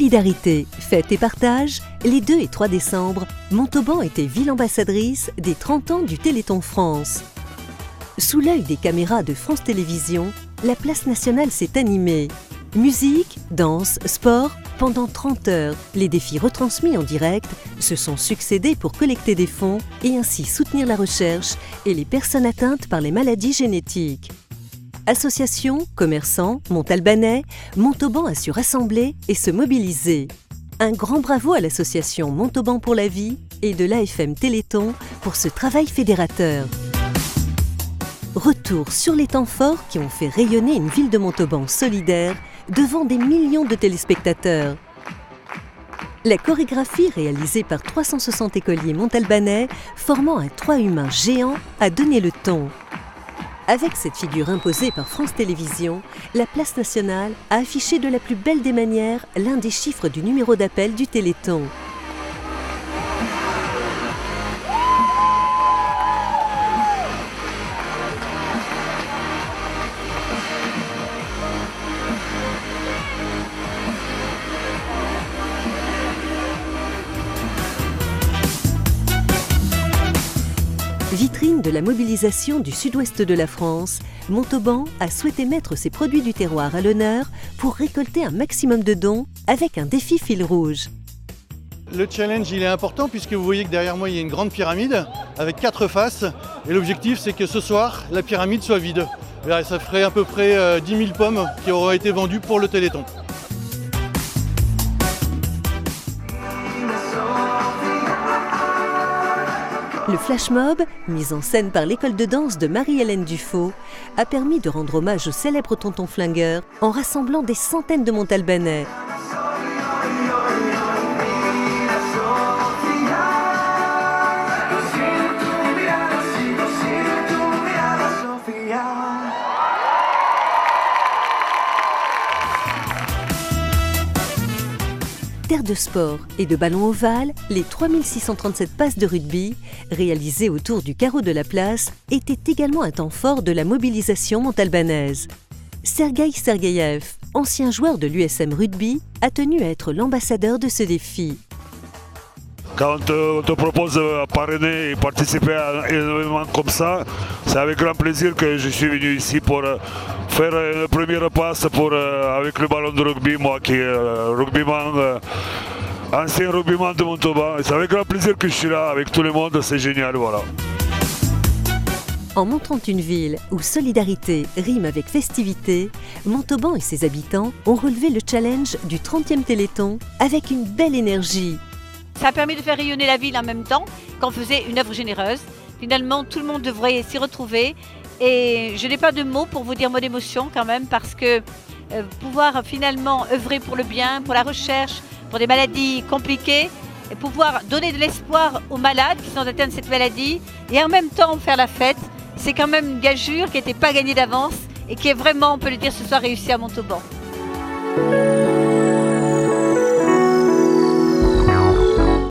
Solidarité, fête et partage, les 2 et 3 décembre, Montauban était ville ambassadrice des 30 ans du Téléthon France. Sous l'œil des caméras de France Télévisions, la place nationale s'est animée. Musique, danse, sport, pendant 30 heures, les défis retransmis en direct se sont succédés pour collecter des fonds et ainsi soutenir la recherche et les personnes atteintes par les maladies génétiques. Associations, commerçants, Montalbanais, Montauban a su rassembler et se mobiliser. Un grand bravo à l'association Montauban pour la vie et de l'AFM Téléthon pour ce travail fédérateur. Retour sur les temps forts qui ont fait rayonner une ville de Montauban solidaire devant des millions de téléspectateurs. La chorégraphie réalisée par 360 écoliers montalbanais formant un 3 humain géant a donné le ton. Avec cette figure imposée par France Télévisions, la place nationale a affiché de la plus belle des manières l'un des chiffres du numéro d'appel du Téléthon. Vitrine de la mobilisation du sud-ouest de la France, Montauban a souhaité mettre ses produits du terroir à l'honneur pour récolter un maximum de dons avec un défi fil rouge. Le challenge il est important puisque vous voyez que derrière moi il y a une grande pyramide avec 4 faces et l'objectif c'est que ce soir la pyramide soit vide. Ça ferait à peu près 10 000 pommes qui auraient été vendues pour le Téléthon. Le flash mob, mis en scène par l'école de danse de Marie-Hélène Dufaux, a permis de rendre hommage au célèbre tonton flingueur en rassemblant des centaines de Montalbanais. Terre de sport et de ballon ovale, les 3637 passes de rugby, réalisées autour du carreau de la place, étaient également un temps fort de la mobilisation montalbanaise. Sergueï Sergueïev, ancien joueur de l'USM Rugby, a tenu à être l'ambassadeur de ce défi. Quand on te propose de parrainer et participer à un événement comme ça, c'est avec grand plaisir que je suis venu ici pour faire une première passe avec le ballon de rugby, moi qui est rugbyman, ancien rugbyman de Montauban. C'est avec grand plaisir que je suis là avec tout le monde, c'est génial, voilà. En montrant une ville où solidarité rime avec festivité, Montauban et ses habitants ont relevé le challenge du 30e Téléthon avec une belle énergie. Ça a permis de faire rayonner la ville en même temps qu'on faisait une œuvre généreuse. Finalement, tout le monde devrait s'y retrouver. Et je n'ai pas de mots pour vous dire mon émotion quand même, parce que pouvoir finalement œuvrer pour le bien, pour la recherche, pour des maladies compliquées, et pouvoir donner de l'espoir aux malades qui sont atteints de cette maladie, et en même temps faire la fête, c'est quand même une gageure qui n'était pas gagnée d'avance et qui est vraiment, on peut le dire ce soir, réussie à Montauban.